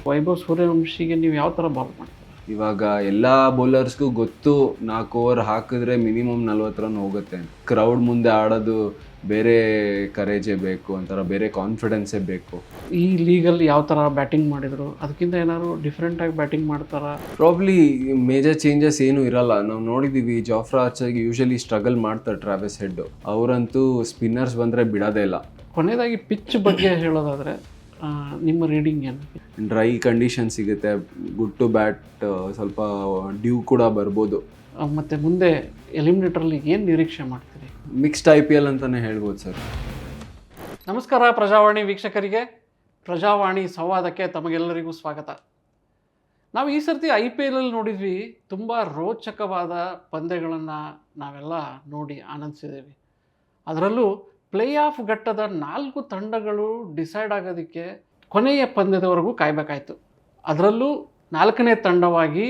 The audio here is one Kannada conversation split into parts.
ವೈಭವ್ ಸೂರ್ಯವಂಶಿಗೆ ನೀವು ಯಾವ ಥರ ಬಾಲ್ ಮಾಡ್ತೀರಾ? ಇವಾಗ ಎಲ್ಲ ಬೌಲರ್ಸ್ಗೂ ಗೊತ್ತು 4 ಓವರ್ ಹಾಕಿದ್ರೆ ಮಿನಿಮಮ್ 40 ರನ್ ಹೋಗುತ್ತೆ. ಕ್ರೌಡ್ ಮುಂದೆ ಆಡೋದು ಬೇರೆ ಕರೇಜೇ ಬೇಕು, ಒಂಥರ ಬೇರೆ ಕಾನ್ಫಿಡೆನ್ಸೇ ಬೇಕು. ಈ ಲೀಗಲ್ಲಿ ಯಾವ ಥರ ಬ್ಯಾಟಿಂಗ್ ಮಾಡಿದರು, ಅದಕ್ಕಿಂತ ಏನಾದ್ರು ಡಿಫ್ರೆಂಟಾಗಿ ಬ್ಯಾಟಿಂಗ್ ಮಾಡ್ತಾರಾ? ಪ್ರಾಬ್ಲಿ ಮೇಜರ್ ಚೇಂಜಸ್ ಏನೂ ಇರಲ್ಲ. ನಾವು ನೋಡಿದ್ದೀವಿ ಜಾಫ್ರಾ ಆರ್ಚರ್ಗೆ ಯೂಶಲಿ ಸ್ಟ್ರಗಲ್ ಮಾಡ್ತಾರೆ ಟ್ರಾವಿಸ್ ಹೆಡ್. ಅವರಂತೂ ಸ್ಪಿನ್ನರ್ಸ್ ಬಂದರೆ ಬಿಡೋದೇ ಇಲ್ಲ. ಕೊನೆಯದಾಗಿ ಪಿಚ್ ಬಗ್ಗೆ ಹೇಳೋದಾದರೆ ನಿಮ್ಮ ರೀಡಿಂಗ್ ಏನು? ಡ್ರೈ ಕಂಡೀಷನ್ ಸಿಗುತ್ತೆ, ಗುಡ್ ಟು ಬ್ಯಾಟ್, ಸ್ವಲ್ಪ ಡ್ಯೂ ಕೂಡ ಬರ್ಬೋದು. ಮತ್ತು ಮುಂದೆ ಎಲಿಮಿನೇಟರಲ್ಲಿ ಏನು ನಿರೀಕ್ಷೆ ಮಾಡ್ತೀರಿ? ಮಿಕ್ಸ್ಡ್ IPL ಅಂತಲೇ ಹೇಳ್ಬೋದು ಸರ್. ನಮಸ್ಕಾರ ಪ್ರಜಾವಾಣಿ ವೀಕ್ಷಕರಿಗೆ, ಪ್ರಜಾವಾಣಿ ಸಂವಾದಕ್ಕೆ ತಮಗೆಲ್ಲರಿಗೂ ಸ್ವಾಗತ. ನಾವು ಈ ಸರ್ತಿ IPL ನೋಡಿದ್ವಿ, ತುಂಬ ರೋಚಕವಾದ ಪಂದ್ಯಗಳನ್ನು ನಾವೆಲ್ಲ ನೋಡಿ ಆನಂದಿಸಿದ್ದೇವೆ. ಅದರಲ್ಲೂ ಪ್ಲೇ ಆಫ್ ಘಟ್ಟದ 4 ತಂಡಗಳು ಡಿಸೈಡ್ ಆಗೋದಕ್ಕೆ ಕೊನೆಯ ಪಂದ್ಯದವರೆಗೂ ಕಾಯಬೇಕಾಯಿತು. ಅದರಲ್ಲೂ 4ನೇ ತಂಡವಾಗಿ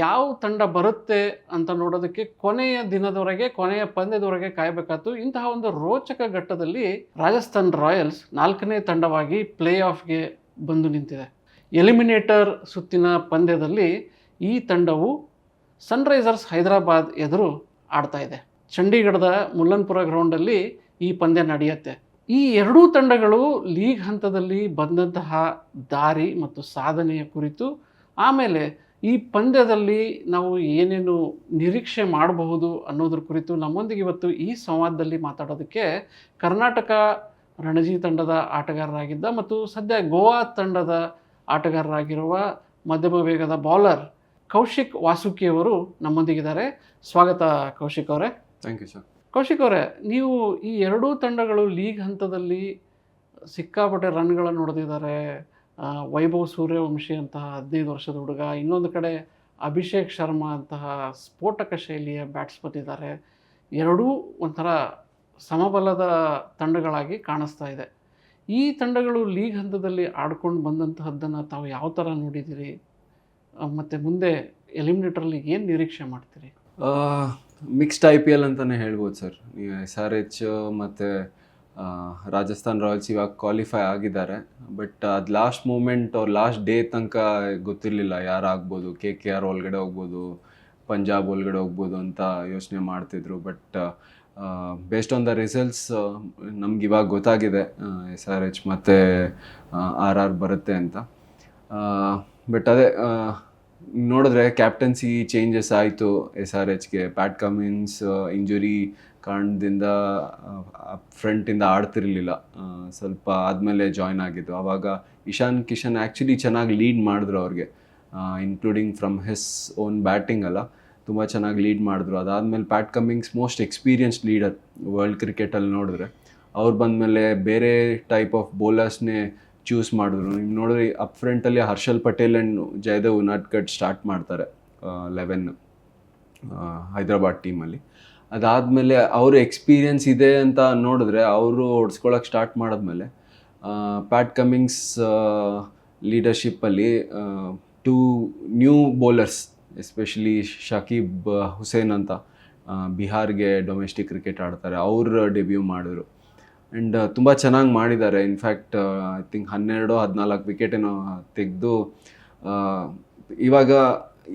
ಯಾವ ತಂಡ ಬರುತ್ತೆ ಅಂತ ನೋಡೋದಕ್ಕೆ ಕೊನೆಯ ದಿನದವರೆಗೆ, ಕೊನೆಯ ಪಂದ್ಯದವರೆಗೆ ಕಾಯಬೇಕಾಯ್ತು. ಇಂತಹ ಒಂದು ರೋಚಕ ಘಟ್ಟದಲ್ಲಿ ರಾಜಸ್ಥಾನ್ ರಾಯಲ್ಸ್ 4ನೇ ತಂಡವಾಗಿ ಪ್ಲೇ ಆಫ್ಗೆ ಬಂದು ನಿಂತಿದೆ. ಎಲಿಮಿನೇಟರ್ ಸುತ್ತಿನ ಪಂದ್ಯದಲ್ಲಿ ಈ ತಂಡವು ಸನ್ರೈಸರ್ಸ್ ಹೈದರಾಬಾದ್ ಎದುರು ಆಡ್ತಾ ಇದೆ. ಚಂಡೀಗಢದ ಮುಲ್ಲನ್ಪುರ ಗ್ರೌಂಡಲ್ಲಿ ಈ ಪಂದ್ಯ ನಡೆಯುತ್ತೆ. ಈ ಎರಡೂ ತಂಡಗಳು ಲೀಗ್ ಹಂತದಲ್ಲಿ ಬಂದಂತಹ ದಾರಿ ಮತ್ತು ಸಾಧನೆಯ ಕುರಿತು, ಆಮೇಲೆ ಈ ಪಂದ್ಯದಲ್ಲಿ ನಾವು ಏನೇನು ನಿರೀಕ್ಷೆ ಮಾಡಬಹುದು ಅನ್ನೋದ್ರ ಕುರಿತು ನಮ್ಮೊಂದಿಗೆ ಇವತ್ತು ಈ ಸಂವಾದದಲ್ಲಿ ಮಾತಾಡೋದಕ್ಕೆ ಕರ್ನಾಟಕ ರಣಜಿ ತಂಡದ ಆಟಗಾರರಾಗಿದ್ದ ಮತ್ತು ಸದ್ಯ ಗೋವಾ ತಂಡದ ಆಟಗಾರರಾಗಿರುವ ಮಧ್ಯಮ ವೇಗದ ಬೌಲರ್ ಕೌಶಿಕ್ ವಾಸುಕಿಯವರು ನಮ್ಮೊಂದಿಗಿದ್ದಾರೆ. ಸ್ವಾಗತ ಕೌಶಿಕ್ ಅವರೇ. Thank you sir. ಕೌಶಿಕ್ ಅವರೇ, ನೀವು ಈ ಎರಡೂ ತಂಡಗಳು ಲೀಗ್ ಹಂತದಲ್ಲಿ ಸಿಕ್ಕಾಪಟ್ಟೆ ರನ್ಗಳನ್ನು ಹೊಡೆದಿದ್ದಾರೆ. ವೈಭವ್ ಸೂರ್ಯವಂಶಿ ಅಂತಹ 15 ವರ್ಷದ ಹುಡುಗ, ಇನ್ನೊಂದು ಕಡೆ ಅಭಿಷೇಕ್ ಶರ್ಮಾ ಅಂತಹ ಸ್ಫೋಟಕ ಶೈಲಿಯ ಬ್ಯಾಟ್ಸ್ಮನ್ ಇದ್ದಾರೆ. ಎರಡೂ ಒಂಥರ ಸಮಬಲದ ತಂಡಗಳಾಗಿ ಕಾಣಿಸ್ತಾ ಇದೆ. ಈ ತಂಡಗಳು ಲೀಗ್ ಹಂತದಲ್ಲಿ ಆಡ್ಕೊಂಡು ಬಂದಂತಹದ್ದನ್ನು ತಾವು ಯಾವ ಥರ ನೋಡಿದ್ದೀರಿ, ಮತ್ತು ಮುಂದೆ ಎಲಿಮಿನೇಟರಲ್ಲಿ ಏನು ನಿರೀಕ್ಷೆ ಮಾಡ್ತೀರಿ? ಮಿಕ್ಸ್ಡ್ IPL ಅಂತಲೇ ಹೇಳ್ಬೋದು ಸರ್. ನೀವು SRH ಮತ್ತು ರಾಜಸ್ಥಾನ್ ರಾಯಲ್ಸ್ ಇವಾಗ ಕ್ವಾಲಿಫೈ ಆಗಿದ್ದಾರೆ. ಬಟ್ ಅದು ಲಾಸ್ಟ್ ಮೂಮೆಂಟ್ ಅವ್ರ ಲಾಸ್ಟ್ ಡೇ ತನಕ ಗೊತ್ತಿರಲಿಲ್ಲ ಯಾರು ಆಗ್ಬೋದು. KKR ಒಳಗಡೆ ಹೋಗ್ಬೋದು, ಪಂಜಾಬ್ ಒಳಗಡೆ ಹೋಗ್ಬೋದು ಅಂತ ಯೋಚನೆ ಮಾಡ್ತಿದ್ರು. But based on the results ನಮ್ಗೆ ಇವಾಗ ಗೊತ್ತಾಗಿದೆ SRH ಮತ್ತು RR ಬರುತ್ತೆ ಅಂತ. ಬಟ್ ಅದೇ ನೋಡಿದ್ರೆ ಕ್ಯಾಪ್ಟನ್ಸಿ ಚೇಂಜಸ್ ಆಯಿತು SRHಗೆ. ಪ್ಯಾಟ್ ಕಮಿನ್ಸ್ ಇಂಜುರಿ ಕಾರಣದಿಂದ ಫ್ರಂಟಿಂದ ಆಡ್ತಿರ್ಲಿಲ್ಲ, ಸ್ವಲ್ಪ ಆದಮೇಲೆ ಜಾಯ್ನ್ ಆಗಿದ್ದು. ಆವಾಗ ಇಶಾನ್ ಕಿಶನ್ ಆ್ಯಕ್ಚುಲಿ ಚೆನ್ನಾಗಿ ಲೀಡ್ ಮಾಡಿದ್ರು ಅವ್ರಿಗೆ, including from his own batting ಅಲ್ಲ, ತುಂಬ ಚೆನ್ನಾಗಿ ಲೀಡ್ ಮಾಡಿದ್ರು. ಅದಾದಮೇಲೆ Pat Cummins most experienced leader world ಕ್ರಿಕೆಟಲ್ಲಿ ನೋಡಿದ್ರೆ. ಅವ್ರು ಬಂದಮೇಲೆ ಬೇರೆ ಟೈಪ್ ಆಫ್ ಬೌಲರ್ಸ್ನೇ ಚೂಸ್ ಮಾಡಿದ್ರು. ನೀವು ನೋಡಿದ್ರೆ ಅಪ್ ಫ್ರಂಟಲ್ಲಿ ಹರ್ಷಲ್ ಪಟೇಲ್ ಆ್ಯಂಡ್ ಜಯದೇವ್ ಉನಾಡ್ಕಟ್ ಸ್ಟಾರ್ಟ್ ಮಾಡ್ತಾರೆ 11 ಹೈದರಾಬಾದ್ ಟೀಮಲ್ಲಿ. ಅದಾದಮೇಲೆ ಅವರು ಎಕ್ಸ್ಪೀರಿಯನ್ಸ್ ಇದೆ ಅಂತ ನೋಡಿದ್ರೆ ಅವರು ಹೊಡ್ಸ್ಕೊಳಕ್ಕೆ ಸ್ಟಾರ್ಟ್ ಮಾಡಿದ್ಮೇಲೆ ಪ್ಯಾಟ್ ಕಮಿನ್ಸ್ ಲೀಡರ್ಶಿಪ್ಪಲ್ಲಿ 2 new bowlers, especially Shakib Hussain ಅಂತ ಬಿಹಾರ್ಗೆ ಡೊಮೆಸ್ಟಿಕ್ ಕ್ರಿಕೆಟ್ ಆಡ್ತಾರೆ, ಅವರು ಡೆಬ್ಯೂ ಮಾಡಿದ್ರು. ಆ್ಯಂಡ್ ತುಂಬ ಚೆನ್ನಾಗಿ ಮಾಡಿದ್ದಾರೆ. ಇನ್ಫ್ಯಾಕ್ಟ್ ಐ ಥಿಂಕ್ 12-14 ವಿಕೆಟೇನೋ ತೆಗೆದು. ಇವಾಗ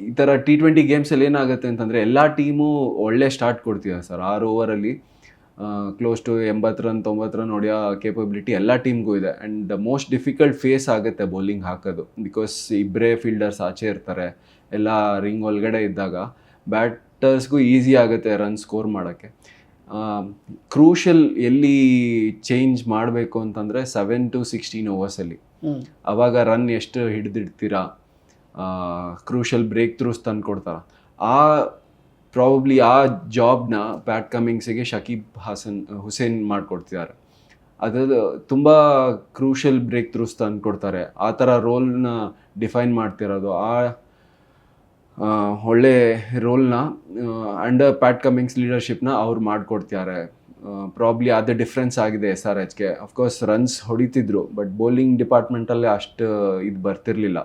ಈ ಥರ T20 ಗೇಮ್ಸಲ್ಲಿ ಏನಾಗುತ್ತೆ ಅಂತಂದರೆ ಎಲ್ಲ ಟೀಮು ಒಳ್ಳೆ ಸ್ಟಾರ್ಟ್ ಕೊಡ್ತಿದ್ದಾರೆ ಸರ್. 6 ಓವರಲ್ಲಿ ಕ್ಲೋಸ್ ಟು 80 ರನ್ 90 ರನ್ ಹೊಡೆಯೋ ಕೇಪಬಿಲಿಟಿ ಎಲ್ಲ ಟೀಮ್ಗೂ ಇದೆ. ಆ್ಯಂಡ್ ಮೋಸ್ಟ್ ಡಿಫಿಕಲ್ಟ್ ಫೇಸ್ ಆಗುತ್ತೆ ಬೌಲಿಂಗ್ ಹಾಕೋದು, ಬಿಕಾಸ್ ಇಬ್ಬರೇ ಫೀಲ್ಡರ್ಸ್ ಆಚೆ ಇರ್ತಾರೆ. ಎಲ್ಲ ರಿಂಗ್ ಒಳಗಡೆ ಇದ್ದಾಗ ಬ್ಯಾಟರ್ಸ್ಗೂ ಈಸಿ ಆಗುತ್ತೆ ರನ್ ಸ್ಕೋರ್ ಮಾಡೋಕ್ಕೆ. ಕ್ರೂಷಲ್ ಎಲ್ಲಿ ಚೇಂಜ್ ಮಾಡಬೇಕು ಅಂತಂದರೆ 7 to 16 ಓವರ್ಸಲ್ಲಿ. ಆವಾಗ ರನ್ ಎಷ್ಟು ಹಿಡಿದಿಡ್ತೀರಾ, ಕ್ರೂಷಲ್ ಬ್ರೇಕ್ ಥ್ರೂಸ್ ತಂದು ಕೊಡ್ತಾರ. ಪ್ರಾಬಬ್ಲಿ ಆ ಜಾಬ್ನ ಪ್ಯಾಟ್ ಕಮಿನ್ಸಿಗೆ ಶಕೀಬ್ ಹುಸೇನ್ ಮಾಡಿಕೊಡ್ತಿದ್ದಾರೆ. ಅದು ತುಂಬ ಕ್ರೂಷಲ್ ಬ್ರೇಕ್ ಥ್ರೂಸ್ ತಂದು ಕೊಡ್ತಾರೆ. ಆ ಥರ ರೋಲ್ನ ಡಿಫೈನ್ ಮಾಡ್ತಿರೋದು, ಒಳ್ಳೆ ರೋಲ್ನ ಅಂಡರ್ ಪ್ಯಾಟ್ ಕಮಿನ್ಸ್ ಲೀಡರ್ಶಿಪ್ನ ಅವ್ರು ಮಾಡಿಕೊಡ್ತಿದ್ದಾರೆ. ಪ್ರಾಬ್ಲಿ ಅದೇ ಡಿಫ್ರೆನ್ಸ್ ಆಗಿದೆ SRHಗೆ. ಅಫ್ಕೋರ್ಸ್ ರನ್ಸ್ ಹೊಡಿತಿದ್ರು, ಬಟ್ ಬೌಲಿಂಗ್ ಡಿಪಾರ್ಟ್ಮೆಂಟಲ್ಲೇ ಅಷ್ಟು ಇದು ಬರ್ತಿರ್ಲಿಲ್ಲ,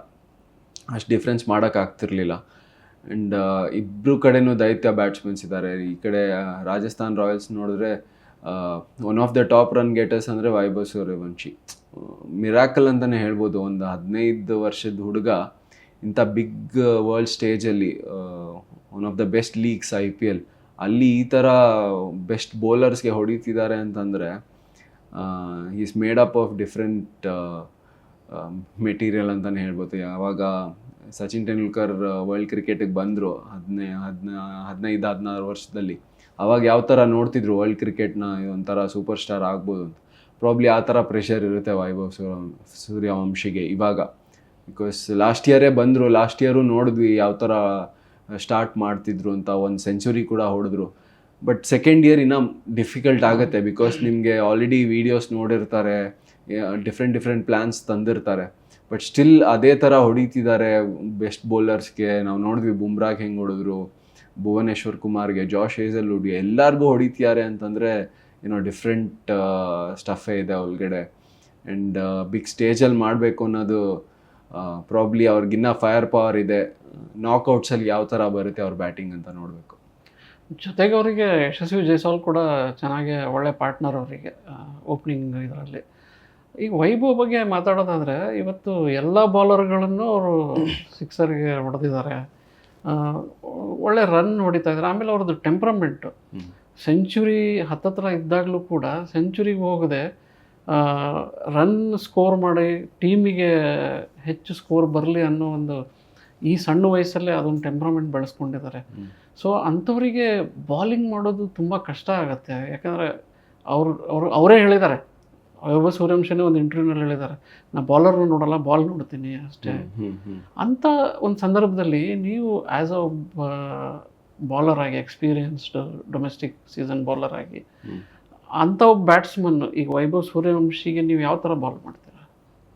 ಅಷ್ಟು ಡಿಫ್ರೆನ್ಸ್ ಮಾಡೋಕ್ಕಾಗ್ತಿರ್ಲಿಲ್ಲ. ಆ್ಯಂಡ್ ಇಬ್ಬರು ಕಡೆನೂ ದೈತ್ಯ ಬ್ಯಾಟ್ಸ್ಮನ್ಸ್ ಇದ್ದಾರೆ. ಈ ಕಡೆ ರಾಜಸ್ಥಾನ್ ರಾಯಲ್ಸ್ ನೋಡಿದ್ರೆ one of the top run getters ಅಂದರೆ ವೈಭವ್ ಸೂರ್ಯವಂಶಿ. ಮಿರಾಕಲ್ ಅಂತಲೇ ಹೇಳ್ಬೋದು. ಒಂದು 15 ವರ್ಷದ ಹುಡುಗ ಇಂಥ ಬಿಗ್ ವರ್ಲ್ಡ್ ಸ್ಟೇಜಲ್ಲಿ one of the best leagues IPL ಅಲ್ಲಿ ಈ ಥರ ಬೆಸ್ಟ್ ಬೌಲರ್ಸ್ಗೆ ಹೊಡಿತಿದ್ದಾರೆ ಅಂತಂದರೆ is made up of different material ಅಂತಲೇ ಹೇಳ್ಬೋದು. ಯಾವಾಗ ಸಚಿನ್ ತೆಂಡೂಲ್ಕರ್ ವರ್ಲ್ಡ್ ಕ್ರಿಕೆಟಿಗೆ ಬಂದರು 15-16 ವರ್ಷದಲ್ಲಿ, ಅವಾಗ ಯಾವ ಥರ ನೋಡ್ತಿದ್ರು ವರ್ಲ್ಡ್ ಕ್ರಿಕೆಟ್ನ ಒಂಥರ ಸೂಪರ್ ಸ್ಟಾರ್ ಆಗ್ಬೋದು ಅಂತ. ಪ್ರಾಬ್ಲಿ ಆ ಥರ ಪ್ರೆಷರ್ ಇರುತ್ತೆ ವೈಭವ್ ಸೂರ್ಯವಂಶಿಗೆ ಇವಾಗ. ಬಿಕಾಸ್ ಲಾಸ್ಟ್ ಇಯರೇ ಬಂದರು, ಲಾಸ್ಟ್ ಇಯರು ನೋಡಿದ್ವಿ ಯಾವ ಥರ ಸ್ಟಾರ್ಟ್ ಮಾಡ್ತಿದ್ರು ಅಂತ. ಒಂದು ಸೆಂಚುರಿ ಕೂಡ ಹೊಡೆದ್ರು. ಬಟ್ ಸೆಕೆಂಡ್ ಇಯರ್ ಇನ್ನೂ ಡಿಫಿಕಲ್ಟ್ ಆಗುತ್ತೆ, ಬಿಕಾಸ್ ನಿಮಗೆ ಆಲ್ರೆಡಿ ವೀಡಿಯೋಸ್ ನೋಡಿರ್ತಾರೆ, ಡಿಫ್ರೆಂಟ್ ಪ್ಲ್ಯಾನ್ಸ್ ತಂದಿರ್ತಾರೆ. ಬಟ್ ಸ್ಟಿಲ್ ಅದೇ ಥರ ಹೊಡಿತಿದ್ದಾರೆ ಬೆಸ್ಟ್ ಬೌಲರ್ಸ್ಗೆ. ನಾವು ನೋಡಿದ್ವಿ ಬುಮ್ರಾಗೆ ಹೆಂಗೆ ಹೊಡೆದ್ರು, ಭುವನೇಶ್ವರ್ ಕುಮಾರ್ಗೆ, ಜಾಶ್ ಹೇಸಲ್ವುಡ್ಗೆ, ಎಲ್ಲರಿಗೂ ಹೊಡಿತಿದ್ದಾರೆ ಅಂತಂದರೆ ಡಿಫ್ರೆಂಟ್ ಸ್ಟಫೇ ಇದೆ ಒಳಗಡೆ. ಆ್ಯಂಡ್ ಬಿಗ್ ಸ್ಟೇಜಲ್ಲಿ ಮಾಡಬೇಕು ಅನ್ನೋದು ಪ್ರಾಬ್ಲಿ ಅವ್ರಿಗಿನ್ನ ಫೈರ್ ಪವರ್ ಇದೆ. ನಾಕ್ಔಟ್ಸಲ್ಲಿ ಯಾವ ಥರ ಬರುತ್ತೆ ಅವ್ರ ಬ್ಯಾಟಿಂಗ್ ಅಂತ ನೋಡಬೇಕು. ಜೊತೆಗೆ ಅವರಿಗೆ ಯಶಸ್ವಿ ಜೈಸ್ವಾಲ್ ಕೂಡ ಚೆನ್ನಾಗಿ ಒಳ್ಳೆ ಪಾರ್ಟ್ನರ್ ಅವರಿಗೆ ಓಪನಿಂಗ್ ಇದರಲ್ಲಿ. ಈಗ ವೈಭವ್ ಬಗ್ಗೆ ಮಾತಾಡೋದಾದರೆ, ಇವತ್ತು ಎಲ್ಲ ಬೌಲರ್ಗಳನ್ನು ಅವರು ಸಿಕ್ಸರ್ಗೆ ಹೊಡೆದಿದ್ದಾರೆ, ಒಳ್ಳೆ ರನ್ ಹೊಡಿತಾ ಇದ್ದಾರೆ. ಆಮೇಲೆ ಅವ್ರದ್ದು ಟೆಂಪ್ರಮೆಂಟು, ಸೆಂಚುರಿ ಹತ್ತತ್ರ ಇದ್ದಾಗಲೂ ಕೂಡ ಸೆಂಚುರಿಗೆ ಹೋಗದೆ ರನ್ ಸ್ಕೋರ್ ಮಾಡಿ ಟೀಮಿಗೆ ಹೆಚ್ಚು ಸ್ಕೋರ್ ಬರಲಿ ಅನ್ನೋ ಒಂದು ಈ ಸಣ್ಣ ವಯಸ್ಸಲ್ಲೇ ಅದೊಂದು ಟೆಂಪ್ರಮೆಂಟ್ ಬೆಳೆಸ್ಕೊಂಡಿದ್ದಾರೆ. ಸೊ ಅಂಥವರಿಗೆ ಬಾಲಿಂಗ್ ಮಾಡೋದು ತುಂಬ ಕಷ್ಟ ಆಗುತ್ತೆ. ಯಾಕಂದರೆ ಅವರೇ ಹೇಳಿದ್ದಾರೆ, ವೈಭವ್ ಸೂರ್ಯವಂಶಿನೇ ಒಂದು ಇಂಟರ್ವ್ಯೂನಲ್ಲಿ ಹೇಳಿದ್ದಾರೆ, ನಾ ಬಾಲರ್ನ ನೋಡಲ್ಲ, ಬಾಲ್ ನೋಡ್ತೀನಿ ಅಷ್ಟೇ. ಅಂಥ ಒಂದು ಸಂದರ್ಭದಲ್ಲಿ ನೀವು ಆ್ಯಸ್ ಅ ಬಾಲರ್ ಆಗಿ, ಎಕ್ಸ್ಪೀರಿಯನ್ಸ್ಡ್ ಡೊಮೆಸ್ಟಿಕ್ ಸೀಸನ್ ಬಾಲರ್ ಆಗಿ, ಅಂಥ ಬ್ಯಾಟ್ಸ್ಮನ್ ಈಗ ವೈಭವ್ ಸೂರ್ಯವಂಶಿಗೆ ನೀವು ಯಾವ ಥರ ಬಾಲ್ ಮಾಡ್ತೀರಾ?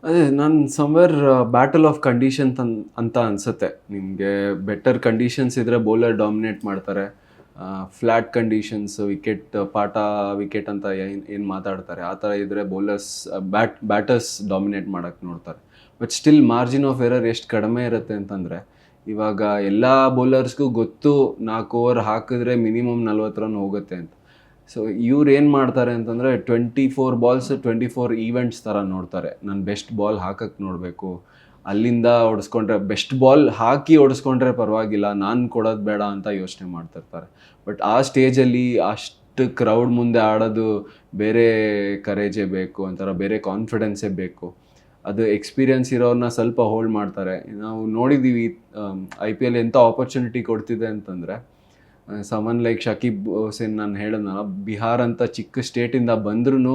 ಅದೇ ನಾನು ಸಮ್ವೇರ್ ಬ್ಯಾಟಲ್ ಆಫ್ ಕಂಡೀಷನ್ಸ್ ಅಂತ ಅನಿಸುತ್ತೆ. ನಿಮಗೆ ಬೆಟರ್ ಕಂಡೀಷನ್ಸ್ ಇದ್ದರೆ ಬೌಲರ್ ಡಾಮಿನೇಟ್ ಮಾಡ್ತಾರೆ. ಫ್ಲ್ಯಾಟ್ ಕಂಡೀಷನ್ಸ್, ಪಾಟ ವಿಕೆಟ್ ಅಂತ ಏನು ಮಾತಾಡ್ತಾರೆ, ಆ ಥರ ಇದ್ದರೆ ಬ್ಯಾಟರ್ಸ್ ಡಾಮಿನೇಟ್ ಮಾಡೋಕ್ಕೆ ನೋಡ್ತಾರೆ. But still margin of error ಎಷ್ಟು ಕಡಿಮೆ ಇರುತ್ತೆ ಅಂತಂದರೆ, ಇವಾಗ ಎಲ್ಲ ಬೌಲರ್ಸ್ಗೂ ಗೊತ್ತು 4 ಓವರ್ ಹಾಕಿದ್ರೆ ಮಿನಿಮಮ್ 40 ರನ್ ಹೋಗುತ್ತೆ ಅಂತ. ಸೊ ಇವ್ರು ಏನು ಮಾಡ್ತಾರೆ ಅಂತಂದರೆ 24 ಬಾಲ್ಸ್ 24 ಈವೆಂಟ್ಸ್ ಥರ ನೋಡ್ತಾರೆ. ನಾನು ಬೆಸ್ಟ್ ಬಾಲ್ ಹಾಕಕ್ಕೆ ನೋಡಬೇಕು, ಅಲ್ಲಿಂದ ಹೊಡೆಸ್ಕೊಂಡ್ರೆ ಬೆಸ್ಟ್ ಬಾಲ್ ಹಾಕಿ ಹೊಡೆಸ್ಕೊಂಡ್ರೆ ಪರವಾಗಿಲ್ಲ, ನಾನು ಕೊಡೋದು ಬೇಡ ಅಂತ ಯೋಚನೆ ಮಾಡ್ತಿರ್ತಾರೆ. ಬಟ್ ಆ ಸ್ಟೇಜಲ್ಲಿ ಅಷ್ಟು ಕ್ರೌಡ್ ಮುಂದೆ ಆಡೋದು ಬೇರೆ ಕರೇಜೇ ಬೇಕು, ಒಂಥರ ಬೇರೆ ಕಾನ್ಫಿಡೆನ್ಸೇ ಬೇಕು. ಅದು ಎಕ್ಸ್ಪೀರಿಯನ್ಸ್ ಇರೋರನ್ನ ಸ್ವಲ್ಪ ಹೋಲ್ಡ್ ಮಾಡ್ತಾರೆ. ನಾವು ನೋಡಿದ್ದೀವಿ IPL ಎಂಥ ಆಪರ್ಚುನಿಟಿ ಕೊಡ್ತಿದೆ ಅಂತಂದರೆ, ಸಮನ್ ಲೈಕ್ ಶಕೀಬ್ ಹುಸೇನ್, ನಾನು ಹೇಳಿದ್ನಲ್ಲ, ಬಿಹಾರ್ ಅಂತ ಚಿಕ್ಕ ಸ್ಟೇಟಿಂದ ಬಂದ್ರೂ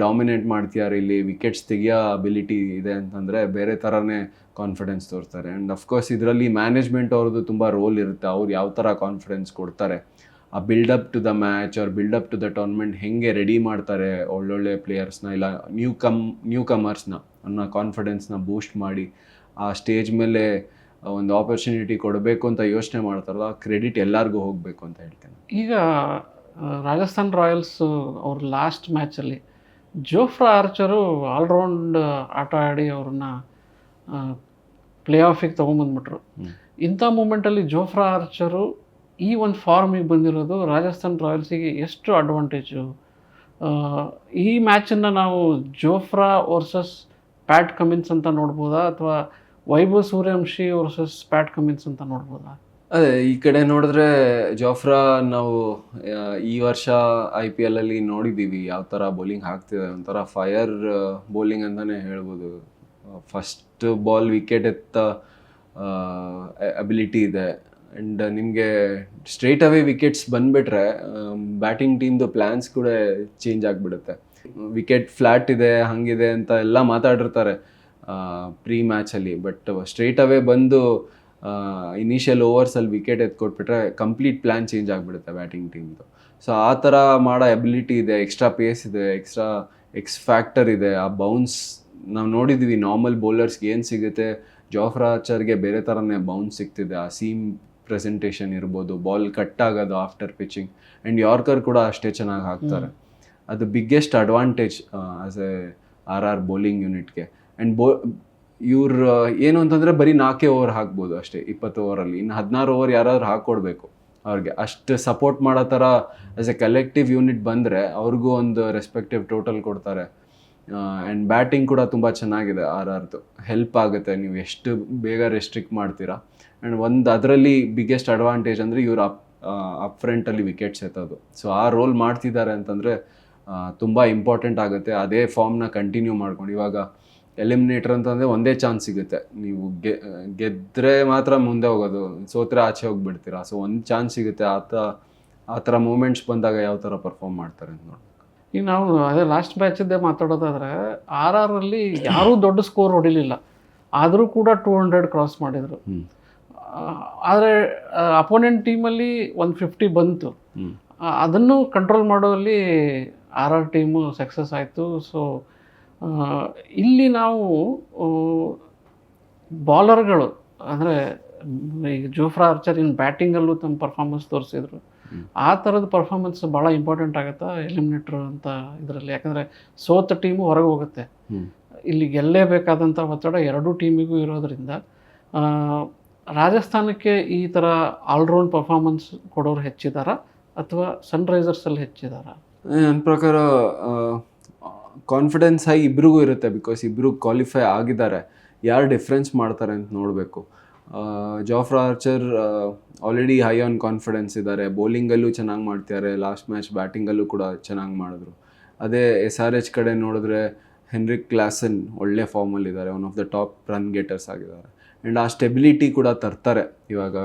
ಡಾಮಿನೇಟ್ ಮಾಡ್ತಿದ್ದಾರೆ, ಇಲ್ಲಿ ವಿಕೆಟ್ಸ್ ತೆಗಿಯೋ ಅಬಿಲಿಟಿ ಇದೆ ಅಂತಂದರೆ ಬೇರೆ ಥರನೇ ಕಾನ್ಫಿಡೆನ್ಸ್ ತೋರಿಸ್ತಾರೆ. ಆ್ಯಂಡ್ ಅಫ್ಕೋರ್ಸ್ ಇದರಲ್ಲಿ ಮ್ಯಾನೇಜ್ಮೆಂಟ್ ಅವ್ರದ್ದು ತುಂಬ ರೋಲ್ ಇರುತ್ತೆ. ಅವ್ರು ಯಾವ ಥರ ಕಾನ್ಫಿಡೆನ್ಸ್ ಕೊಡ್ತಾರೆ, ಆ buildup to the match or buildup to the tournament ಹೆಂಗೆ ರೆಡಿ ಮಾಡ್ತಾರೆ ಒಳ್ಳೊಳ್ಳೆ ಪ್ಲೇಯರ್ಸ್ನ, ಇಲ್ಲ ನ್ಯೂ ಕಮರ್ಸ್ನ ಅನ್ನೋ ಕಾನ್ಫಿಡೆನ್ಸ್ನ ಬೂಸ್ಟ್ ಮಾಡಿ ಆ ಸ್ಟೇಜ್ ಮೇಲೆ ಒಂದು ಆಪರ್ಚುನಿಟಿ ಕೊಡಬೇಕು ಅಂತ ಯೋಚನೆ ಮಾಡ್ತಾರಲ್ಲ, ಕ್ರೆಡಿಟ್ ಎಲ್ಲರಿಗೂ ಹೋಗಬೇಕು ಅಂತ ಹೇಳ್ತೇನೆ. ಈಗ ರಾಜಸ್ಥಾನ್ ರಾಯಲ್ಸ್ ಅವ್ರ ಲಾಸ್ಟ್ ಮ್ಯಾಚಲ್ಲಿ ಜೋಫ್ರಾ ಆರ್ಚರು ಆಲ್ರೌಂಡ್ ಆಟ ಆಡಿ ಅವ್ರನ್ನ ಪ್ಲೇ ಆಫಿಗೆ ತೊಗೊಂಬಂದ್ಬಿಟ್ರು. ಇಂಥ ಮೂಮೆಂಟಲ್ಲಿ ಜೋಫ್ರಾ ಆರ್ಚರು ಈ ಒಂದು ಫಾರ್ಮಿಗೆ ಬಂದಿರೋದು ರಾಜಸ್ಥಾನ್ ರಾಯಲ್ಸಿಗೆ ಎಷ್ಟು ಅಡ್ವಾಂಟೇಜು? ಈ ಮ್ಯಾಚನ್ನು ನಾವು ಜೋಫ್ರಾ ವರ್ಸಸ್ ಪ್ಯಾಟ್ ಕಮಿನ್ಸ್ ಅಂತ ನೋಡ್ಬೋದಾ, ಅಥವಾ Vaibhav Suryavanshi versus Pat Cummins ಅಂತ ನೋಡ್ಬೋದಾ? ಅದೇ ಈ ಕಡೆ ನೋಡಿದ್ರೆ ಜೋಫ್ರಾ ನಾವು ಈ ವರ್ಷ IPL ಅಲ್ಲಿ ನೋಡಿದ್ದೀವಿ ಯಾವ ಥರ ಬೌಲಿಂಗ್ ಹಾಕ್ತಿದೆ. ಒಂಥರ ಫೈರ್ ಬೌಲಿಂಗ್ ಅಂತಲೇ ಹೇಳ್ಬೋದು. ಫಸ್ಟ್ ಬಾಲ್ ವಿಕೆಟ್ ಎತ್ತ ಅಬಿಲಿಟಿ ಇದೆ. ಆ್ಯಂಡ್ ನಿಮಗೆ ಸ್ಟ್ರೈಟ್ ಅವೇ ವಿಕೆಟ್ಸ್ ಬಂದುಬಿಟ್ರೆ ಬ್ಯಾಟಿಂಗ್ ಟೀಮ್ದು ಪ್ಲ್ಯಾನ್ಸ್ ಕೂಡ ಚೇಂಜ್ ಆಗಿಬಿಡುತ್ತೆ. ವಿಕೆಟ್ ಫ್ಲ್ಯಾಟ್ ಇದೆ, ಹಾಗಿದೆ ಅಂತ ಎಲ್ಲ ಮಾತಾಡಿರ್ತಾರೆ ಪ್ರೀ ಮ್ಯಾಚಲ್ಲಿ. ಬಟ್ ಸ್ಟ್ರೈಟ್ ಅವೇ ಬಂದು ಇನಿಷಿಯಲ್ ಓವರ್ಸಲ್ಲಿ ವಿಕೆಟ್ ಎತ್ಕೊಟ್ಬಿಟ್ರೆ ಕಂಪ್ಲೀಟ್ ಪ್ಲ್ಯಾನ್ ಚೇಂಜ್ ಆಗಿಬಿಡುತ್ತೆ ಬ್ಯಾಟಿಂಗ್ ಟೀಮ್ದು. ಸೊ ಆ ಥರ ಮಾಡೋ ಎಬಿಲಿಟಿ ಇದೆ, ಎಕ್ಸ್ಟ್ರಾ ಪೇಸ್ ಇದೆ, ಎಕ್ಸ್ಟ್ರಾ ಫ್ಯಾಕ್ಟರ್ ಇದೆ. ಆ ಬೌನ್ಸ್ ನಾವು ನೋಡಿದ್ದೀವಿ ನಾರ್ಮಲ್ ಬೌಲರ್ಸ್ಗೆ ಏನು ಸಿಗುತ್ತೆ, ಜೋಫ್ರಾ ಆರ್ಚರ್ಗೆ ಬೇರೆ ಥರನೇ ಬೌನ್ಸ್ ಸಿಗ್ತಿದೆ. ಆ ಸೀಮ್ ಪ್ರೆಸೆಂಟೇಷನ್ ಇರ್ಬೋದು, ಬಾಲ್ ಕಟ್ ಆಗೋದು ಆಫ್ಟರ್ ಪಿಚ್ಚಿಂಗ್, ಆ್ಯಂಡ್ ಯಾರ್ಕರ್ ಕೂಡ ಅಷ್ಟೇ ಚೆನ್ನಾಗಿ ಹಾಕ್ತಾರೆ. ಅದು biggest advantage as A RR bowling ಯೂನಿಟ್ಗೆ. ಆ್ಯಂಡ್ ಇವ್ರು ಏನು ಅಂತಂದರೆ ಬರೀ 4 ಓವರ್ ಹಾಕ್ಬೋದು ಅಷ್ಟೇ 20 ಓವರಲ್ಲಿ. ಇನ್ನು 16 ಓವರ್ ಯಾರಾದ್ರೂ ಹಾಕ್ಕೊಡ್ಬೇಕು ಅವ್ರಿಗೆ. ಅಷ್ಟು ಸಪೋರ್ಟ್ ಮಾಡೋ ಥರ ಆಸ್ ಎ ಕಲೆಕ್ಟಿವ್ ಯೂನಿಟ್ ಬಂದರೆ ಅವ್ರಿಗೂ ಒಂದು ರೆಸ್ಪೆಕ್ಟಿವ್ ಟೋಟಲ್ ಕೊಡ್ತಾರೆ. ಆ್ಯಂಡ್ ಬ್ಯಾಟಿಂಗ್ ಕೂಡ ತುಂಬ ಚೆನ್ನಾಗಿದೆ RRದು. ಹೆಲ್ಪ್ ಆಗುತ್ತೆ ನೀವು ಎಷ್ಟು ಬೇಗ ರೆಸ್ಟ್ರಿಕ್ಟ್ ಮಾಡ್ತೀರಾ. ಆ್ಯಂಡ್ ಒಂದು ಅದರಲ್ಲಿ ಬಿಗ್ಗೆಸ್ಟ್ ಅಡ್ವಾಂಟೇಜ್ ಅಂದರೆ ಇವರು ಅಪ್ ಫ್ರಂಟಲ್ಲಿ ವಿಕೆಟ್ಸ್ ಎತ್ತೋದು. ಸೊ ಆ ರೋಲ್ ಮಾಡ್ತಿದ್ದಾರೆ ಅಂತಂದರೆ ತುಂಬ ಇಂಪಾರ್ಟೆಂಟ್ ಆಗುತ್ತೆ. ಅದೇ ಫಾರ್ಮ್ನ ಕಂಟಿನ್ಯೂ ಮಾಡ್ಕೊಂಡು, ಇವಾಗ ಎಲಿಮಿನೇಟರ್ ಅಂತಂದರೆ ಒಂದೇ ಚಾನ್ಸ್ ಸಿಗುತ್ತೆ, ನೀವು ಗೆದ್ದರೆ ಮಾತ್ರ ಮುಂದೆ ಹೋಗೋದು, ಸೋತ್ರೆ ಆಚೆ ಹೋಗ್ಬಿಡ್ತೀರಾ. ಸೊ ಒಂದು ಚಾನ್ಸ್ ಸಿಗುತ್ತೆ. ಆ ಥರ ಮೂಮೆಂಟ್ಸ್ ಬಂದಾಗ ಯಾವ ಥರ ಪರ್ಫಾರ್ಮ್ ಮಾಡ್ತಾರೆ ಅಂತ ನೋಡಿ. ಈಗ ನಾವು ಅದೇ ಲಾಸ್ಟ್ ಮ್ಯಾಚಿದ್ದೇ ಮಾತಾಡೋದಾದರೆ RRಲ್ಲಿ ಯಾರೂ ದೊಡ್ಡ ಸ್ಕೋರ್ ಹೊಡಿಲಿಲ್ಲ, ಆದರೂ ಕೂಡ 200 ಕ್ರಾಸ್ ಮಾಡಿದರು. ಆದರೆ ಅಪೋನೆಂಟ್ ಟೀಮಲ್ಲಿ 150 ಬಂತು. ಅದನ್ನು ಕಂಟ್ರೋಲ್ ಮಾಡೋಲ್ಲಿ RR ಟೀಮು ಸಕ್ಸಸ್ ಆಯಿತು. ಸೊ ಇಲ್ಲಿ ನಾವು ಬಾಲರ್ಗಳು ಅಂದರೆ ಈಗ ಜೋಫ್ರಾ ಆರ್ಚರ್ ಇನ್ ಬ್ಯಾಟಿಂಗಲ್ಲೂ ತಮ್ಮ ಪರ್ಫಾರ್ಮೆನ್ಸ್ ತೋರಿಸಿದ್ರು. ಆ ಥರದ ಪರ್ಫಾರ್ಮೆನ್ಸ್ ಭಾಳ ಇಂಪಾರ್ಟೆಂಟ್ ಆಗುತ್ತಾ ಎಲಿಮಿನೇಟರ್ ಅಂತ ಇದರಲ್ಲಿ. ಯಾಕಂದರೆ ಸೋತ ಟೀಮು ಹೊರಗೆ ಹೋಗುತ್ತೆ, ಇಲ್ಲಿ ಗೆಲ್ಲೇಬೇಕಾದಂಥ ಒತ್ತಡ ಎರಡೂ ಟೀಮಿಗೂ ಇರೋದ್ರಿಂದ ರಾಜಸ್ಥಾನಕ್ಕೆ ಈ ಥರ ಆಲ್ರೌಂಡ್ ಪರ್ಫಾರ್ಮೆನ್ಸ್ ಕೊಡೋರು ಹೆಚ್ಚಿದಾರಾ ಅಥವಾ ಸನ್ರೈಸರ್ಸಲ್ಲಿ ಹೆಚ್ಚಿದಾರಾ? ನನ್ನ ಪ್ರಕಾರ ಕಾನ್ಫಿಡೆನ್ಸ್ ಹೈ ಇಬ್ರಿಗೂ ಇರುತ್ತೆ, ಬಿಕಾಸ್ ಇಬ್ಬರು ಕ್ವಾಲಿಫೈ ಆಗಿದ್ದಾರೆ. ಯಾರು ಡಿಫ್ರೆನ್ಸ್ ಮಾಡ್ತಾರೆ ಅಂತ ನೋಡಬೇಕು. Jofra archer already high on confidence ಇದ್ದಾರೆ, ಬೌಲಿಂಗಲ್ಲೂ ಚೆನ್ನಾಗಿ ಮಾಡ್ತಿದ್ದಾರೆ, ಲಾಸ್ಟ್ ಮ್ಯಾಚ್ ಬ್ಯಾಟಿಂಗಲ್ಲೂ ಕೂಡ ಚೆನ್ನಾಗಿ ಮಾಡಿದ್ರು. ಅದೇ SRH ಕಡೆ ನೋಡಿದ್ರೆ ಹೆನ್ರಿಕ್ ಕ್ಲಾಸನ್ ಒಳ್ಳೆ ಫಾರ್ಮಲ್ಲಿದ್ದಾರೆ, one of the top run getters ಆಗಿದ್ದಾರೆ. ಆ್ಯಂಡ್ ಆ ಸ್ಟೆಬಿಲಿಟಿ ಕೂಡ ತರ್ತಾರೆ. ಇವಾಗ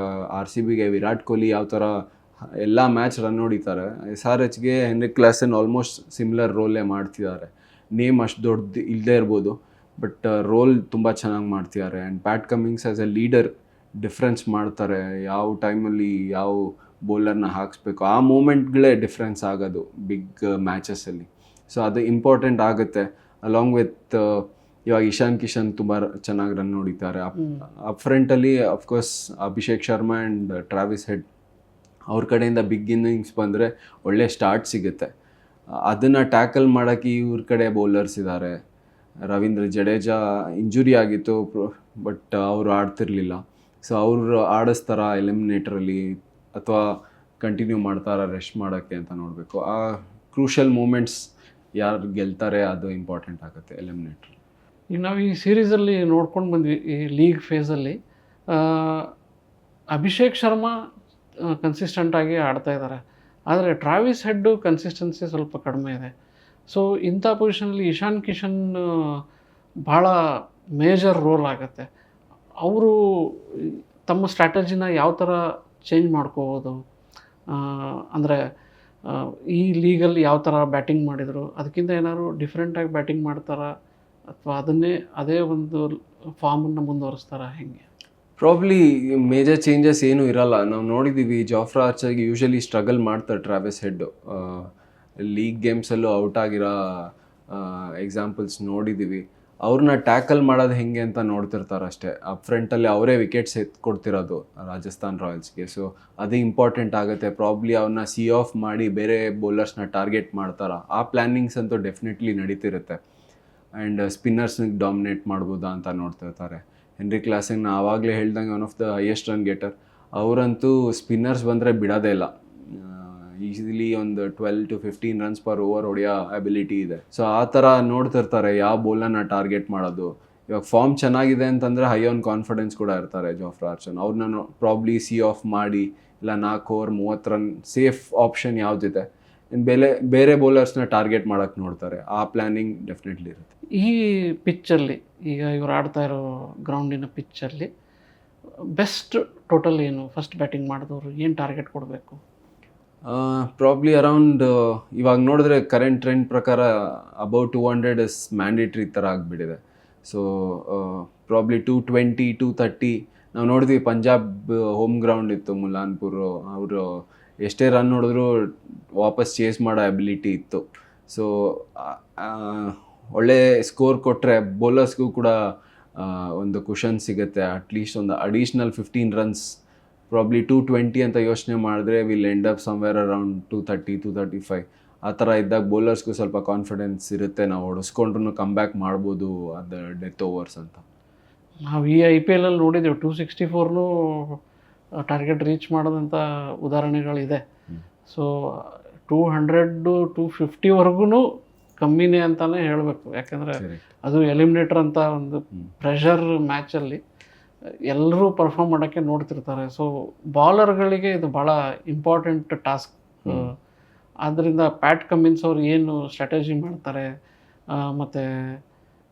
RCBಗೆ ವಿರಾಟ್ ಕೊಹ್ಲಿ ಯಾವ ಥರ ಎಲ್ಲ ಮ್ಯಾಚ್ ರನ್ ಹೊಡಿತಾರೆ, SRHಗೆ ಹೆನ್ರಿಕ್ ಕ್ಲಾಸನ್ ಆಲ್ಮೋಸ್ಟ್ ಸಿಮಿಲರ್ ರೋಲೇ ಮಾಡ್ತಿದ್ದಾರೆ. ನೇಮ್ ಅಷ್ಟು ದೊಡ್ಡದು ಇಲ್ಲದೇ ಇರ್ಬೋದು, ಬಟ್ ರೋಲ್ ತುಂಬ ಚೆನ್ನಾಗಿ ಮಾಡ್ತಿದ್ದಾರೆ. And Pat Cummins as a leader difference ಮಾಡ್ತಾರೆ. ಯಾವ ಟೈಮಲ್ಲಿ ಯಾವ ಬೌಲರ್ನ ಹಾಕಿಸ್ಬೇಕು, ಆ ಮೂಮೆಂಟ್ಗಳೇ ಡಿಫ್ರೆನ್ಸ್ ಆಗೋದು ಬಿಗ್ ಮ್ಯಾಚಸ್ಸಲ್ಲಿ. ಸೊ ಅದು ಇಂಪಾರ್ಟೆಂಟ್ ಆಗುತ್ತೆ. ಅಲಾಂಗ್ ವಿತ್ ಇವಾಗ ಇಶಾನ್ ಕಿಶನ್ ತುಂಬ ಚೆನ್ನಾಗಿ ರನ್ ಹೊಡಿತಾರೆ. ಅಪ್ ಫ್ರಂಟಲ್ಲಿ of course Abhishek Sharma and Travis Head, ಅವ್ರ ಕಡೆಯಿಂದ ಬಿಗ್ ಇನ್ನಿಂಗ್ಸ್ ಬಂದರೆ ಒಳ್ಳೆ ಸ್ಟಾರ್ಟ್ ಸಿಗುತ್ತೆ. ಅದನ್ನು ಟ್ಯಾಕಲ್ ಮಾಡೋಕ್ಕೆ ಇವ್ರ ಕಡೆ ಬೌಲರ್ಸ್ ಇದ್ದಾರೆ. ರವೀಂದ್ರ ಜಡೇಜಾ ಇಂಜುರಿ ಆಗಿತ್ತು, ಬಟ್ ಅವರು ಆಡ್ತಿರ್ಲಿಲ್ಲ. ಸೊ ಅವರು ಆಡಿಸ್ತಾರ ಎಲಿಮಿನೇಟ್ರಲ್ಲಿ ಅಥವಾ ಕಂಟಿನ್ಯೂ ಮಾಡ್ತಾರ ರೆಸ್ಟ್ ಮಾಡೋಕ್ಕೆ ಅಂತ ನೋಡಬೇಕು. ಆ ಕ್ರೂಷಲ್ ಮೂಮೆಂಟ್ಸ್ ಯಾರು ಗೆಲ್ತಾರೆ ಅದು ಇಂಪಾರ್ಟೆಂಟ್ ಆಗುತ್ತೆ ಎಲಿಮಿನೇಟ್ರ್. ಈಗ ನಾವು ಈ ಸೀರೀಸಲ್ಲಿ ನೋಡ್ಕೊಂಡು ಬಂದ್ವಿ, ಈ ಲೀಗ್ ಫೇಸಲ್ಲಿ ಅಭಿಷೇಕ್ ಶರ್ಮಾ ಕನ್ಸಿಸ್ಟೆಂಟಾಗಿ ಆಡ್ತಾ ಇದ್ದಾರೆ, ಆದರೆ ಟ್ರಾವಿಸ್ ಹೆಡ್ಡು ಕನ್ಸಿಸ್ಟೆನ್ಸಿ ಸ್ವಲ್ಪ ಕಡಿಮೆ ಇದೆ. ಸೊ ಇಂಥ ಪೊಸಿಷನಲ್ಲಿ ಇಶಾನ್ ಕಿಶನ್ ಭಾಳ ಮೇಜರ್ ರೋಲ್ ಆಗುತ್ತೆ. ಅವರು ತಮ್ಮ ಸ್ಟ್ರಾಟಜಿನ ಯಾವ ಥರ ಚೇಂಜ್ ಮಾಡ್ಕೋಬೋದು, ಅಂದರೆ ಈ ಲೀಗಲ್ಲಿ ಯಾವ ಥರ ಬ್ಯಾಟಿಂಗ್ ಮಾಡಿದರು, ಅದಕ್ಕಿಂತ ಏನಾದ್ರು ಡಿಫ್ರೆಂಟಾಗಿ ಬ್ಯಾಟಿಂಗ್ ಮಾಡ್ತಾರಾ ಅಥವಾ ಅದೇ ಒಂದು ಫಾರ್ಮನ್ನು ಮುಂದುವರಿಸ್ತಾರಾ, ಹೆಂಗೆ? ಪ್ರಾಬ್ಲಿ ಮೇಜರ್ ಚೇಂಜಸ್ ಏನೂ ಇರಲ್ಲ. ನಾವು ನೋಡಿದ್ದೀವಿ ಜೋಫ್ರಾ ಆರ್ಚರ್ಗೆ ಯೂಶಲಿ ಸ್ಟ್ರಗಲ್ ಮಾಡ್ತಾರೆ ಟ್ರಾವಿಸ್ ಹೆಡ್ಡು. ಲೀಗ್ ಗೇಮ್ಸಲ್ಲೂ ಔಟ್ ಆಗಿರೋ ಎಕ್ಸಾಂಪಲ್ಸ್ ನೋಡಿದ್ದೀವಿ. ಅವ್ರನ್ನ ಟ್ಯಾಕಲ್ ಮಾಡೋದು ಹೆಂಗೆ ಅಂತ ನೋಡ್ತಿರ್ತಾರೆ ಅಷ್ಟೇ. ಅಪ್ ಫ್ರಂಟಲ್ಲಿ ಅವರೇ ವಿಕೆಟ್ಸ್ ಎತ್ಕೊಡ್ತಿರೋದು ರಾಜಸ್ಥಾನ್ ರಾಯಲ್ಸ್ಗೆ. ಸೊ ಅದು ಇಂಪಾರ್ಟೆಂಟ್ ಆಗುತ್ತೆ. ಪ್ರಾಬ್ಲಿ ಅವ್ರನ್ನ ಆಫ್ ಮಾಡಿ ಬೇರೆ ಬೌಲರ್ಸ್ನ ಟಾರ್ಗೆಟ್ ಮಾಡ್ತಾರ, ಆ ಪ್ಲ್ಯಾನಿಂಗ್ಸ್ ಅಂತೂ ಡೆಫಿನೆಟ್ಲಿ ನಡೀತಿರುತ್ತೆ. ಆ್ಯಂಡ್ ಸ್ಪಿನ್ನರ್ಸ್ನಿಗೆ ಡಾಮಿನೇಟ್ ಮಾಡ್ಬೋದಾ ಅಂತ ನೋಡ್ತಿರ್ತಾರೆ. ಹೆನ್ರಿಕ್ ಕ್ಲಾಸನ್ ಆವಾಗಲೇ ಹೇಳ್ದಂಗೆ one of the highest run getter. ಅವರಂತೂ ಸ್ಪಿನ್ನರ್ಸ್ ಬಂದರೆ ಬಿಡೋದೇ ಇಲ್ಲ. ಈಸಿಲಿ ಒಂದು 12 to 15 ರನ್ಸ್ ಪರ್ ಓವರ್ ಹೊಡೆಯೋ ಅಬಿಲಿಟಿ ಇದೆ. ಸೊ ಆ ಥರ ನೋಡ್ತಿರ್ತಾರೆ ಯಾವ ಬೌಲರ್ನ ಟಾರ್ಗೆಟ್ ಮಾಡೋದು. ಇವಾಗ ಫಾರ್ಮ್ ಚೆನ್ನಾಗಿದೆ ಅಂತಂದರೆ ಹೈ ಆನ್ ಕಾನ್ಫಿಡೆನ್ಸ್ ಕೂಡ ಇರ್ತಾರೆ ಜೋಫ್ರಾ ಆರ್ಚರ್. ಅವ್ರನ್ನ ಪ್ರಾಬ್ಲಿ ಆಫ್ ಮಾಡಿ ಇಲ್ಲ 4 ಓವರ್ 30 ರನ್ ಸೇಫ್ ಆಪ್ಷನ್ ಯಾವುದಿದೆ, ಇನ್ನು ಬೇರೆ ಬೌಲರ್ಸ್ನ ಟಾರ್ಗೆಟ್ ಮಾಡೋಕ್ಕೆ ನೋಡ್ತಾರೆ. ಆ ಪ್ಲ್ಯಾನಿಂಗ್ ಡೆಫಿನೆಟ್ಲಿ ಇರುತ್ತೆ. ಈ ಪಿಚ್ಚಲ್ಲಿ ಈಗ ಇವ್ರು ಆಡ್ತಾ ಇರೋ ಗ್ರೌಂಡಿನ ಪಿಚ್ಚಲ್ಲಿ ಬೆಸ್ಟ್ ಟೋಟಲ್ ಏನು, ಫಸ್ಟ್ ಬ್ಯಾಟಿಂಗ್ ಮಾಡಿದವರು ಏನು ಟಾರ್ಗೆಟ್ ಕೊಡಬೇಕು? ಪ್ರಾಬ್ಲಿ ಅರೌಂಡ್ ಇವಾಗ ನೋಡಿದ್ರೆ ಕರೆಂಟ್ ಟ್ರೆಂಡ್ ಪ್ರಕಾರ ಅಬೌವ್ 200 ಇಸ್ ಮ್ಯಾಂಡೇಟ್ರಿ ಥರ ಆಗಿಬಿಟ್ಟಿದೆ. So probably 220, 230. ನಾವು ನೋಡಿದ್ವಿ ಪಂಜಾಬ್ ಹೋಮ್ ಗ್ರೌಂಡ್ ಇತ್ತು ಮುಲಾನ್ಪುರ್, ಅವರು ಎಷ್ಟೇ ರನ್ ಹೊಡೆದ್ರು ವಾಪಸ್ ಚೇಸ್ ಮಾಡೋ ಅಬಿಲಿಟಿ ಇತ್ತು. ಸೊ ಒಳ್ಳೆ ಸ್ಕೋರ್ ಕೊಟ್ಟರೆ ಬೌಲರ್ಸ್ಗೂ ಕೂಡ ಒಂದು ಕುಷನ್ ಸಿಗುತ್ತೆ. ಅಟ್ಲೀಸ್ಟ್ ಒಂದು ಅಡಿಷ್ನಲ್ 15 ರನ್ಸ್, ಪ್ರಾಬ್ಲಿ 220 ಅಂತ ಯೋಚನೆ ಮಾಡಿದ್ರೆ will end up somewhere around 230, 235. ಆ ಥರ ಇದ್ದಾಗ ಬೌಲರ್ಸ್ಗೂ ಸ್ವಲ್ಪ ಕಾನ್ಫಿಡೆನ್ಸ್ ಇರುತ್ತೆ, ನಾವು ಹೊಡೆಸ್ಕೊಂಡ್ರೂ ಕಮ್ ಬ್ಯಾಕ್ ಮಾಡ್ಬೋದು ಅದು ಡೆತ್ ಓವರ್ಸ್ ಅಂತ. ನಾವು ಈ IPL ಅಲ್ಲಿ ನೋಡಿದ್ದೇವೆ 264ನೂ ಟಾರ್ಗೆಟ್ ರೀಚ್ ಮಾಡೋದಂಥ ಉದಾಹರಣೆಗಳಿದೆ. ಸೊ 200, 250ವರೆಗೂ ಕಮ್ಮಿನೇ ಅಂತಲೇ ಹೇಳಬೇಕು. ಯಾಕಂದರೆ Correct. ಅದು ಎಲಿಮಿನೇಟರ್ ಅಂತ ಒಂದು ಪ್ರೆಷರ್ ಮ್ಯಾಚಲ್ಲಿ ಎಲ್ಲರೂ ಪರ್ಫಾರ್ಮ್ ಮಾಡೋಕ್ಕೆ ನೋಡ್ತಿರ್ತಾರೆ. ಸೊ ಬಾಲರ್ಗಳಿಗೆ ಇದು ಭಾಳ ಇಂಪಾರ್ಟೆಂಟ್ ಟಾಸ್ಕ್. ಆದ್ದರಿಂದ ಪ್ಯಾಟ್ ಕಮಿನ್ಸ್ ಅವ್ರು ಏನು ಸ್ಟ್ರಾಟಜಿ ಮಾಡ್ತಾರೆ ಮತ್ತು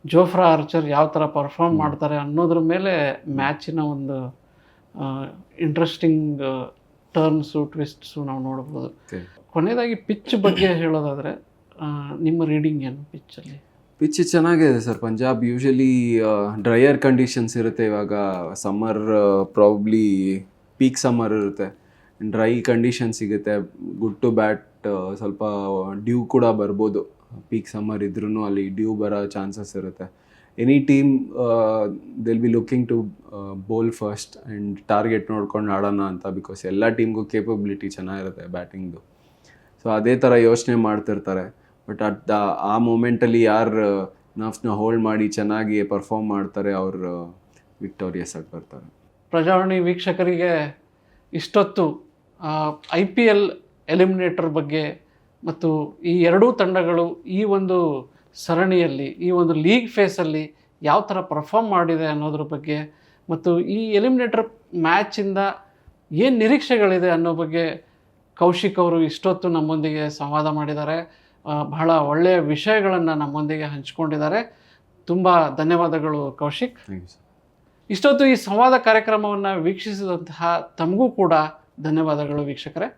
ಜೋಫ್ರಾ ಆರ್ಚರ್ ಯಾವ ಥರ ಪರ್ಫಾರ್ಮ್ ಮಾಡ್ತಾರೆ ಅನ್ನೋದ್ರ ಮೇಲೆ ಮ್ಯಾಚಿನ ಒಂದು ಇಂಟ್ರೆಸ್ಟಿಂಗ್ ಟರ್ನ್ಸು ಟ್ವಿಸ್ಟ್ಸು ನಾವು ನೋಡ್ಬೋದು. Okay. ಕೊನೆಯದಾಗಿ ಪಿಚ್ ಬಗ್ಗೆ ಹೇಳೋದಾದರೆ ನಿಮ್ಮ ರೀಡಿಂಗ್ ಏನು ಪಿಚ್ಚಲ್ಲಿ? ಪಿಚ್ ಚೆನ್ನಾಗಿದೆ sir. Punjab usually dryer conditions ಇರುತ್ತೆ. ಇವಾಗ ಸಮ್ಮರ್ ಪ್ರಾಬ್ಲಿ ಪೀಕ್ ಸಮ್ಮರ್ ಇರುತ್ತೆ, ಡ್ರೈ ಕಂಡೀಷನ್ ಸಿಗುತ್ತೆ. ಗುಡ್ ಟು ಬ್ಯಾಟ್, ಸ್ವಲ್ಪ ಡ್ಯೂ ಕೂಡ ಬರ್ಬೋದು. ಪೀಕ್ ಸಮ್ಮರ್ ಇದ್ರೂ ಅಲ್ಲಿ ಡ್ಯೂ ಬರೋ ಚಾನ್ಸಸ್ ಇರುತ್ತೆ. Any team will be looking to bowl first and target ನೋಡ್ಕೊಂಡು ಆಡೋಣ ಅಂತ, ಬಿಕಾಸ್ ಎಲ್ಲ ಟೀಮ್ಗೂ ಕೇಪಬಿಲಿಟಿ ಚೆನ್ನಾಗಿರುತ್ತೆ ಬ್ಯಾಟಿಂಗ್ದು. ಸೊ ಅದೇ ಥರ ಯೋಚನೆ ಮಾಡ್ತಿರ್ತಾರೆ. ಬಟ್ ಆ ಮೂಮೆಂಟಲ್ಲಿ ಯಾರು ನರ್ವ್ಸ್ನ ಹೋಲ್ಡ್ ಮಾಡಿ ಚೆನ್ನಾಗಿ ಪರ್ಫಾರ್ಮ್ ಮಾಡ್ತಾರೆ ಅವರು ವಿಕ್ಟೋರಿಯಸ್ ಆಗಿ ಬರ್ತಾರೆ. ಪ್ರಜಾವಾಣಿ ವೀಕ್ಷಕರಿಗೆ ಇಷ್ಟೊತ್ತು IPL ಎಲಿಮಿನೇಟರ್ ಬಗ್ಗೆ ಮತ್ತು ಈ ಎರಡೂ ತಂಡಗಳು ಈ ಒಂದು ಸರಣಿಯಲ್ಲಿ, ಈ ಒಂದು ಲೀಗ್ ಫೇಸಲ್ಲಿ ಯಾವ ಥರ ಪರ್ಫಾರ್ಮ್ ಮಾಡಿದೆ ಅನ್ನೋದ್ರ ಬಗ್ಗೆ ಮತ್ತು ಈ ಎಲಿಮಿನೇಟರ್ ಮ್ಯಾಚಿಂದ ಏನು ನಿರೀಕ್ಷೆಗಳಿದೆ ಅನ್ನೋ ಬಗ್ಗೆ ಕೌಶಿಕ್ ಅವರು ಇಷ್ಟೊತ್ತು ನಮ್ಮೊಂದಿಗೆ ಸಂವಾದ ಮಾಡಿದ್ದಾರೆ. ಬಹಳ ಒಳ್ಳೆಯ ವಿಷಯಗಳನ್ನು ನಮ್ಮೊಂದಿಗೆ ಹಂಚಿಕೊಂಡಿದ್ದಾರೆ. ತುಂಬ ಧನ್ಯವಾದಗಳು ಕೌಶಿಕ್. Thank you sir. ಇಷ್ಟೊತ್ತು ಈ ಸಂವಾದ ಕಾರ್ಯಕ್ರಮವನ್ನು ವೀಕ್ಷಿಸಿದಂತಹ ತಮಗೂ ಕೂಡ ಧನ್ಯವಾದಗಳು ವೀಕ್ಷಕರೇ.